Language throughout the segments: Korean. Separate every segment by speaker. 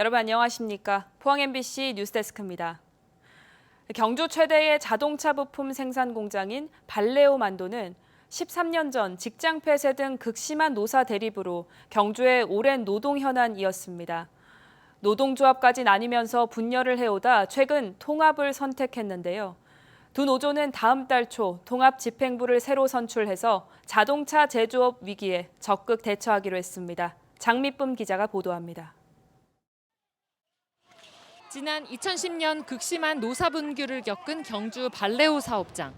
Speaker 1: 여러분 안녕하십니까? 포항 MBC 뉴스데스크입니다. 경주 최대의 자동차 부품 생산 공장인 발레오 만도는 13년 전 직장 폐쇄 등 극심한 노사 대립으로 경주의 오랜 노동 현안이었습니다. 노동조합까지 나뉘면서 분열을 해오다 최근 통합을 선택했는데요. 두 노조는 다음 달 초 통합 집행부를 새로 선출해서 자동차 제조업 위기에 적극 대처하기로 했습니다. 장미쁨 기자가 보도합니다.
Speaker 2: 지난 2010년 극심한 노사 분규를 겪은 경주 발레오 사업장.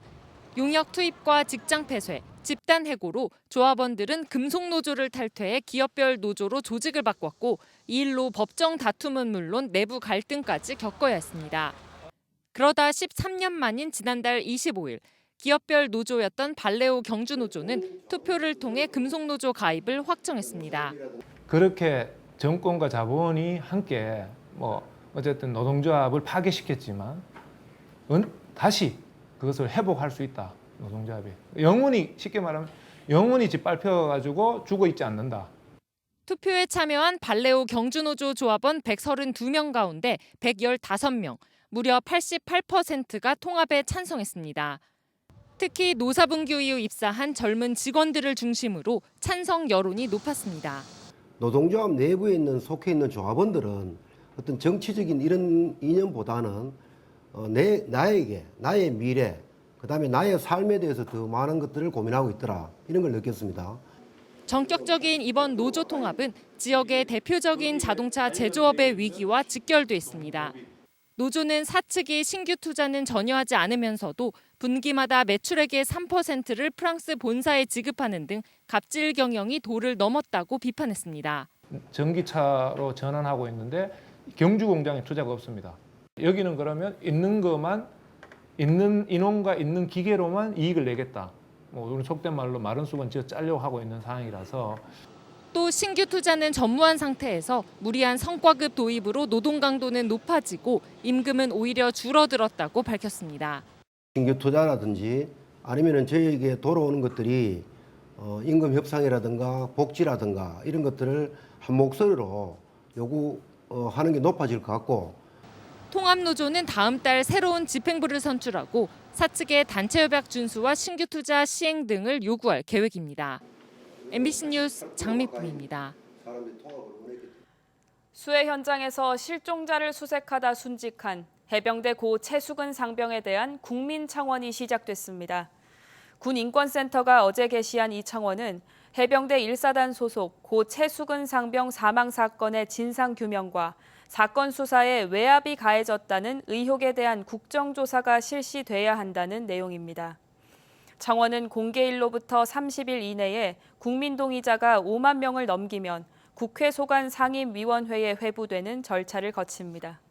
Speaker 2: 용역 투입과 직장 폐쇄, 집단 해고로 조합원들은 금속노조를 탈퇴해 기업별 노조로 조직을 바꿨고 이 일로 법정 다툼은 물론 내부 갈등까지 겪어야 했습니다. 그러다 13년 만인 지난달 25일 기업별 노조였던 발레오 경주노조는 투표를 통해 금속노조 가입을 확정했습니다.
Speaker 3: 그렇게 정권과 자본이 함께 어쨌든 노동조합을 파괴시켰지만 다시 그것을 회복할 수 있다. 노동조합이 영원히 쉽게 말하면 영원히 짓밟혀가지고 죽어 있지 않는다.
Speaker 2: 투표에 참여한 발레오 경주노조 조합원 132명 가운데 115명, 무려 88%가 통합에 찬성했습니다. 특히 노사분규 이후 입사한 젊은 직원들을 중심으로 찬성 여론이 높았습니다.
Speaker 4: 노동조합 내부에 속해 있는 조합원들은 어떤 정치적인 이런 이념보다는 나의 미래, 그다음에 나의 삶에 대해서 더 많은 것들을 고민하고 있더라. 이런 걸 느꼈습니다.
Speaker 2: 전격적인 이번 노조 통합은 지역의 대표적인 자동차 제조업의 위기와 직결돼 있습니다. 노조는 사측이 신규 투자는 전혀 하지 않으면서도 분기마다 매출액의 3%를 프랑스 본사에 지급하는 등 갑질 경영이 도를 넘었다고 비판했습니다.
Speaker 3: 전기차로 전환하고 있는데 경주 공장에 투자가 없습니다. 여기는 그러면 있는 것만 있는 인원과 있는 기계로만 이익을 내겠다. 우리 속된 말로 마른 수건 쥐어 짜려고 하고 있는 상황이라서.
Speaker 2: 또 신규 투자는 전무한 상태에서 무리한 성과급 도입으로 노동 강도는 높아지고 임금은 오히려 줄어들었다고 밝혔습니다.
Speaker 4: 신규 투자라든지 아니면 저에게 돌아오는 것들이 임금 협상이라든가 복지라든가 이런 것들을 한 목소리로 요구하는 게 높아질 것 같고.
Speaker 2: 통합노조는 다음 달 새로운 집행부를 선출하고 사측의 단체 협약 준수와 신규 투자 시행 등을 요구할 계획입니다. MBC 뉴스 장미쁨입니다.
Speaker 1: 수해 현장에서 실종자를 수색하다 순직한 해병대 고 최수근 상병에 대한 국민 청원이 시작됐습니다. 군 인권센터가 어제 게시한 이 청원은 해병대 1사단 소속 고 최수근 상병 사망 사건의 진상 규명과 사건 수사에 외압이 가해졌다는 의혹에 대한 국정조사가 실시돼야 한다는 내용입니다. 청원은 공개일로부터 30일 이내에 국민동의자가 5만 명을 넘기면 국회 소관 상임위원회에 회부되는 절차를 거칩니다.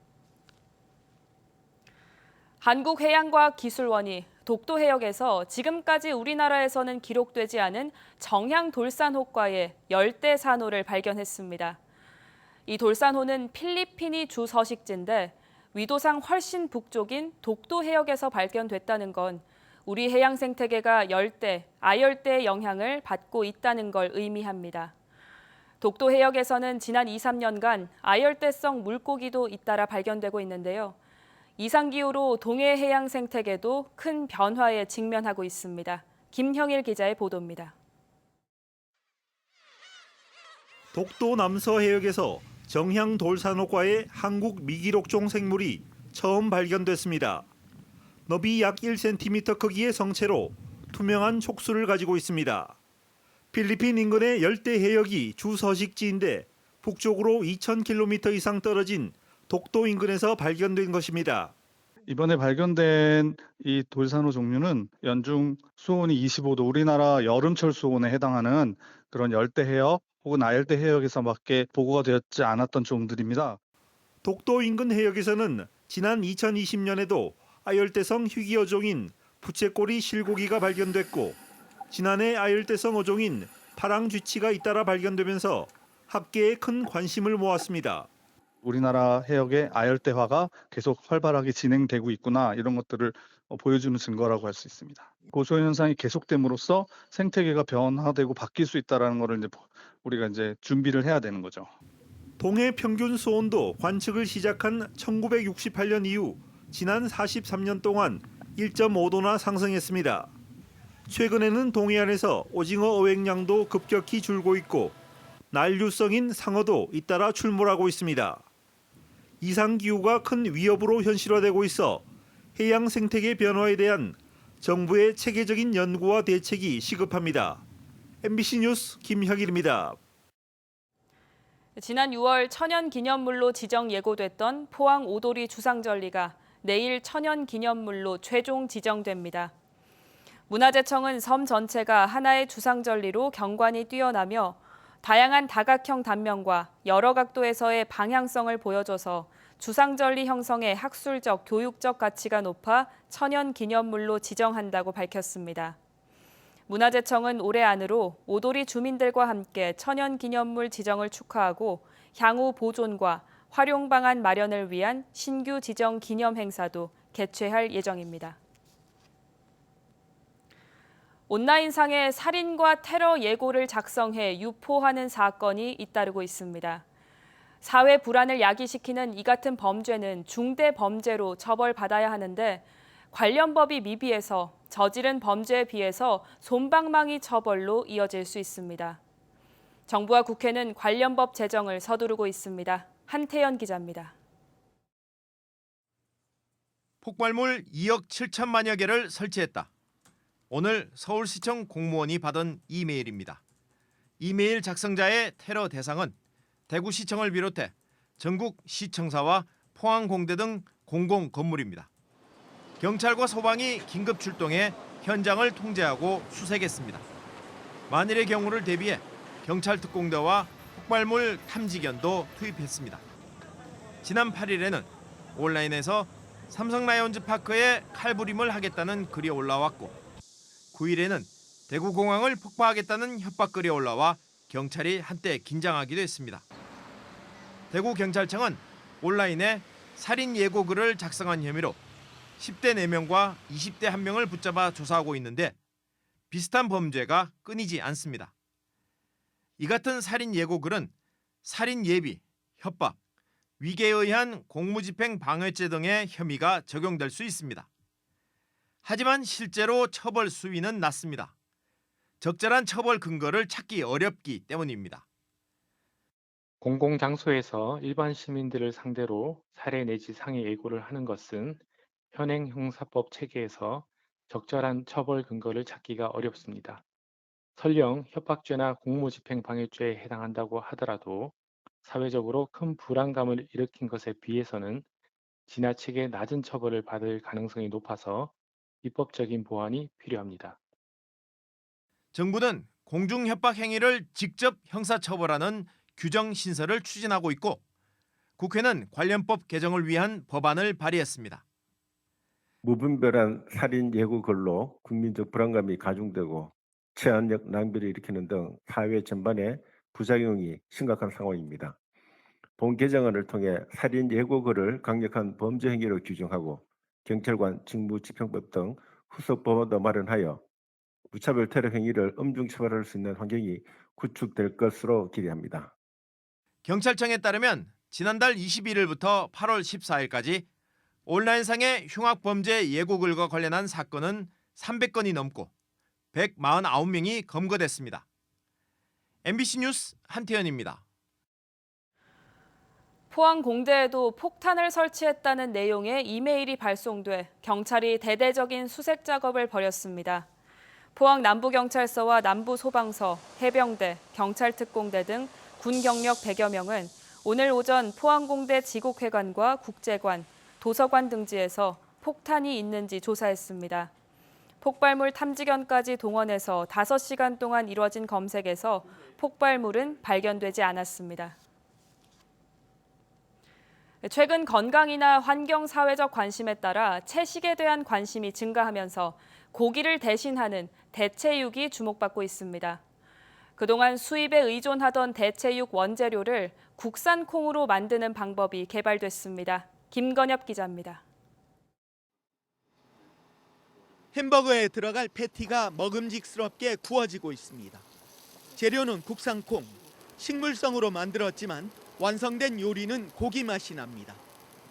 Speaker 1: 한국해양과학기술원이 독도 해역에서 지금까지 우리나라에서는 기록되지 않은 정향돌산호과의 열대 산호를 발견했습니다. 이 돌산호는 필리핀이 주 서식지인데 위도상 훨씬 북쪽인 독도 해역에서 발견됐다는 건 우리 해양 생태계가 열대, 아열대의 영향을 받고 있다는 걸 의미합니다. 독도 해역에서는 지난 2, 3년간 아열대성 물고기도 잇따라 발견되고 있는데요. 이상기후로 동해 해양 생태계도 큰 변화에 직면하고 있습니다. 김형일 기자의 보도입니다.
Speaker 5: 독도 남서 해역에서 정향돌산호과의 한국 미기록종 생물이 처음 발견됐습니다. 너비 약 1cm 크기의 성체로 투명한 촉수를 가지고 있습니다. 필리핀 인근의 열대 해역이 주 서식지인데 북쪽으로 2,000km 이상 떨어진 독도 인근에서 발견된 것입니다.
Speaker 6: 이번에 발견된 이 돌산호 종류는 연중 수온이 25도, 우리나라 여름철 수온에 해당하는 그런 열대 해역 혹은 아열대 해역에서밖에 보고가 되었지 않았던 종들입니다.
Speaker 5: 독도 인근 해역에서는 지난 2020년에도 아열대성 희귀어종인 부채꼬리 실고기가 발견됐고 지난해 아열대성 어종인 파랑쥐치가 잇따라 발견되면서 학계에 큰 관심을 모았습니다.
Speaker 6: 우리나라 해역의 아열대화가 계속 활발하게 진행되고 있구나, 이런 것들을 보여주는 증거라고 할 수 있습니다. 고소현 현상이 계속됨으로써 생태계가 변화되고 바뀔 수 있다는 것을 우리가 준비를 해야 되는 거죠.
Speaker 5: 동해 평균 수온도 관측을 시작한 1968년 이후 지난 43년 동안 1.5도나 상승했습니다. 최근에는 동해안에서 오징어 어획량도 급격히 줄고 있고 난류성인 상어도 잇따라 출몰하고 있습니다. 이상기후가 큰 위협으로 현실화되고 있어 해양 생태계 변화에 대한 정부의 체계적인 연구와 대책이 시급합니다. MBC 뉴스 김혁일입니다.
Speaker 1: 지난 6월 천연기념물로 지정 예고됐던 포항 오도리 주상절리가 내일 천연기념물로 최종 지정됩니다. 문화재청은 섬 전체가 하나의 주상절리로 경관이 뛰어나며 다양한 다각형 단면과 여러 각도에서의 방향성을 보여줘서 주상절리 형성의 학술적, 교육적 가치가 높아 천연기념물로 지정한다고 밝혔습니다. 문화재청은 올해 안으로 오도리 주민들과 함께 천연기념물 지정을 축하하고 향후 보존과 활용 방안 마련을 위한 신규 지정 기념 행사도 개최할 예정입니다. 온라인상에 살인과 테러 예고를 작성해 유포하는 사건이 잇따르고 있습니다. 사회 불안을 야기시키는 이 같은 범죄는 중대 범죄로 처벌받아야 하는데 관련 법이 미비해서 저지른 범죄에 비해서 솜방망이 처벌로 이어질 수 있습니다. 정부와 국회는 관련 법 제정을 서두르고 있습니다. 한태연 기자입니다.
Speaker 7: 폭발물 2억 7천만여 개를 설치했다. 오늘 서울시청 공무원이 받은 이메일입니다. 이메일 작성자의 테러 대상은 대구시청을 비롯해 전국 시청사와 포항공대 등 공공 건물입니다. 경찰과 소방이 긴급 출동해 현장을 통제하고 수색했습니다. 만일의 경우를 대비해 경찰 특공대와 폭발물 탐지견도 투입했습니다. 지난 8일에는 온라인에서 삼성 라이온즈 파크에 칼부림을 하겠다는 글이 올라왔고 9일에는 대구공항을 폭파하겠다는 협박글이 올라와 경찰이 한때 긴장하기도 했습니다. 대구경찰청은 온라인에 살인 예고글을 작성한 혐의로 10대 4명과 20대 1명을 붙잡아 조사하고 있는데 비슷한 범죄가 끊이지 않습니다. 이 같은 살인 예고글은 살인 예비, 협박, 위계에 의한 공무집행 방해죄 등의 혐의가 적용될 수 있습니다. 하지만 실제로 처벌 수위는 낮습니다. 적절한 처벌 근거를 찾기 어렵기 때문입니다.
Speaker 8: 공공장소에서 일반 시민들을 상대로 살해 내지 상해 예고를 하는 것은 현행 형사법 체계에서 적절한 처벌 근거를 찾기가 어렵습니다. 설령 협박죄나 공무집행방해죄에 해당한다고 하더라도 사회적으로 큰 불안감을 일으킨 것에 비해서는 지나치게 낮은 처벌을 받을 가능성이 높아서 입법적인 보완이 필요합니다.
Speaker 7: 정부는 공중협박 행위를 직접 형사처벌하는 규정 신설을 추진하고 있고 국회는 관련법 개정을 위한 법안을 발의했습니다.
Speaker 9: 무분별한 살인 예고글로 국민적 불안감이 가중되고 치안력 낭비를 일으키는 등 사회 전반에 부작용이 심각한 상황입니다. 본 개정안을 통해 살인 예고글을 강력한 범죄 행위로 규정하고 경찰관 직무집행법 등 후속 법안도 마련하여 무차별 테러 행위를 엄중 처벌할 수 있는 환경이 구축될 것으로 기대합니다.
Speaker 7: 경찰청에 따르면 지난달 21일부터 8월 14일까지 온라인상의 흉악범죄 예고글과 관련한 사건은 300건이 넘고 149명이 검거됐습니다. MBC 뉴스 한태연입니다.
Speaker 1: 포항 공대에도 폭탄을 설치했다는 내용의 이메일이 발송돼 경찰이 대대적인 수색 작업을 벌였습니다. 포항 남부경찰서와 남부소방서, 해병대, 경찰특공대 등 군 경력 100여 명은 오늘 오전 포항공대 지곡회관과 국제관, 도서관 등지에서 폭탄이 있는지 조사했습니다. 폭발물 탐지견까지 동원해서 5시간 동안 이뤄진 검색에서 폭발물은 발견되지 않았습니다. 최근 건강이나 환경 사회적 관심에 따라 채식에 대한 관심이 증가하면서 고기를 대신하는 대체육이 주목받고 있습니다. 그동안 수입에 의존하던 대체육 원재료를 국산 콩으로 만드는 방법이 개발됐습니다. 김건엽 기자입니다.
Speaker 10: 햄버거에 들어갈 패티가 먹음직스럽게 구워지고 있습니다. 재료는 국산 콩, 식물성으로 만들었지만 완성된 요리는 고기 맛이 납니다.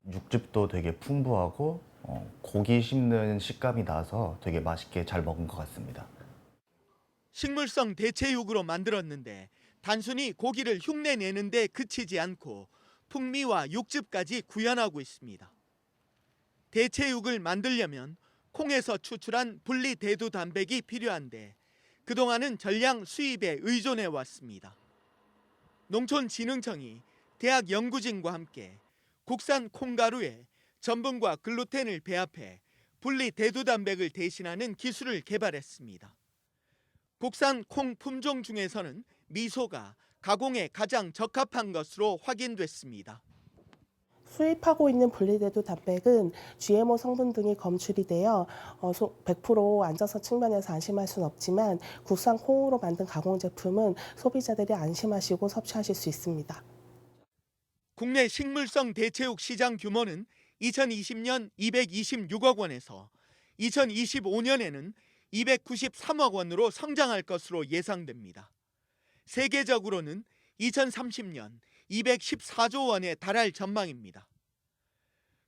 Speaker 11: 육즙도 되게 풍부하고 고기 씹는 식감이 나서 되게 맛있게 잘 먹은 것 같습니다.
Speaker 10: 식물성 대체육으로 만들었는데 단순히 고기를 흉내내는 데 그치지 않고 풍미와 육즙까지 구현하고 있습니다. 대체육을 만들려면 콩에서 추출한 분리대두 단백이 필요한데 그동안은 전량 수입에 의존해 왔습니다. 농촌진흥청이 대학 연구진과 함께 국산 콩가루에 전분과 글루텐을 배합해 분리대두 단백을 대신하는 기술을 개발했습니다. 국산 콩 품종 중에서는 미소가 가공에 가장 적합한 것으로 확인됐습니다.
Speaker 12: 수입하고 있는 분리대두 단백은 GMO 성분 등이 검출이 되어 100% 안전성 측면에서 안심할 수는 없지만 국산 콩으로 만든 가공 제품은 소비자들이 안심하시고 섭취하실 수 있습니다.
Speaker 10: 국내 식물성 대체육 시장 규모는 2020년 226억 원에서 2025년에는 293억 원으로 성장할 것으로 예상됩니다. 세계적으로는 2030년 214조 원에 달할 전망입니다.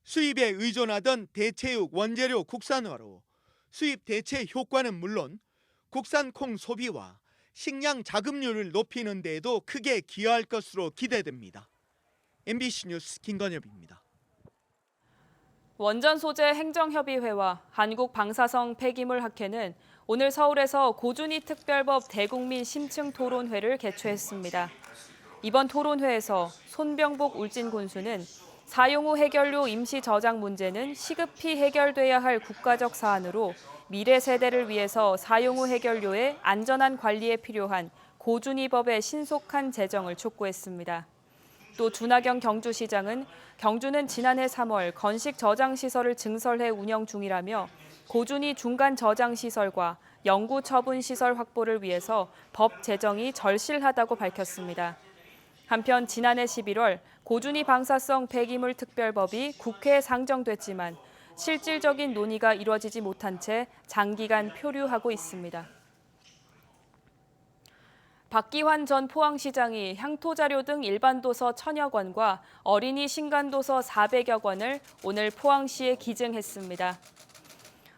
Speaker 10: 수입에 의존하던 대체육 원재료 국산화로 수입 대체 효과는 물론 국산 콩 소비와 식량 자급률을 높이는 데에도 크게 기여할 것으로 기대됩니다. MBC 뉴스 김건엽입니다.
Speaker 1: 원전 소재 행정협의회와 한국방사성 폐기물학회는 오늘 서울에서 고준희 특별법 대국민 심층 토론회를 개최했습니다. 이번 토론회에서 손병복 울진군수는 사용 후 해결료 임시 저장 문제는 시급히 해결돼야 할 국가적 사안으로 미래 세대를 위해서 사용 후 해결료의 안전한 관리에 필요한 고준위법의 신속한 제정을 촉구했습니다. 또 준하경 경주시장은 경주는 지난해 3월 건식 저장 시설을 증설해 운영 중이라며 고준위 중간 저장 시설과 영구 처분 시설 확보를 위해서 법 제정이 절실하다고 밝혔습니다. 한편 지난해 11월 고준위 방사성 폐기물 특별법이 국회에 상정됐지만 실질적인 논의가 이루어지지 못한 채 장기간 표류하고 있습니다. 박기환 전 포항시장이 향토자료 등 일반 도서 1,000여 권과 어린이 신간도서 400여 권을 오늘 포항시에 기증했습니다.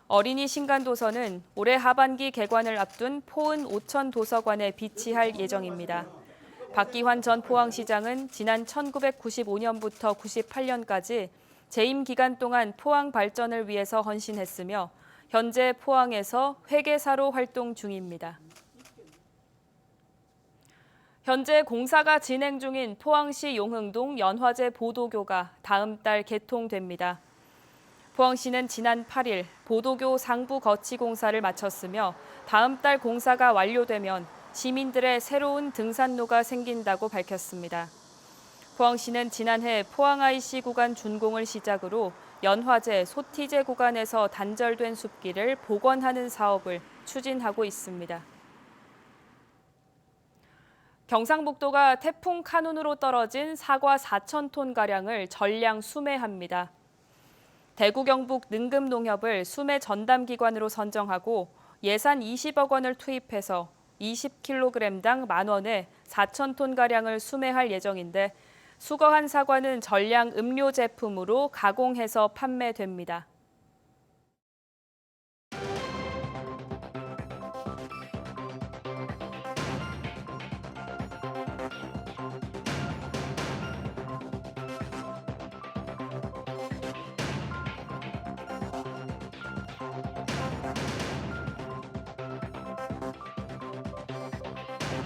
Speaker 1: 어린이 신간도서는 올해 하반기 개관을 앞둔 포은 5천 도서관에 비치할 예정입니다. 박기환 전 포항시장은 지난 1995년부터 98년까지 재임 기간 동안 포항 발전을 위해서 헌신했으며 현재 포항에서 회계사로 활동 중입니다. 현재 공사가 진행 중인 포항시 용흥동 연화제 보도교가 다음 달 개통됩니다. 포항시는 지난 8일 보도교 상부 거치 공사를 마쳤으며 다음 달 공사가 완료되면 시민들의 새로운 등산로가 생긴다고 밝혔습니다. 포항시는 지난해 포항 IC 구간 준공을 시작으로 연화제, 소티제 구간에서 단절된 숲길을 복원하는 사업을 추진하고 있습니다. 경상북도가 태풍 카눈으로 떨어진 사과 4,000톤가량을 전량 수매합니다. 대구 경북 능금농협을 수매 전담기관으로 선정하고 예산 20억 원을 투입해서 20kg당 10,000원에 4,000톤가량을 수매할 예정인데 수거한 사과는 전량 음료 제품으로 가공해서 판매됩니다.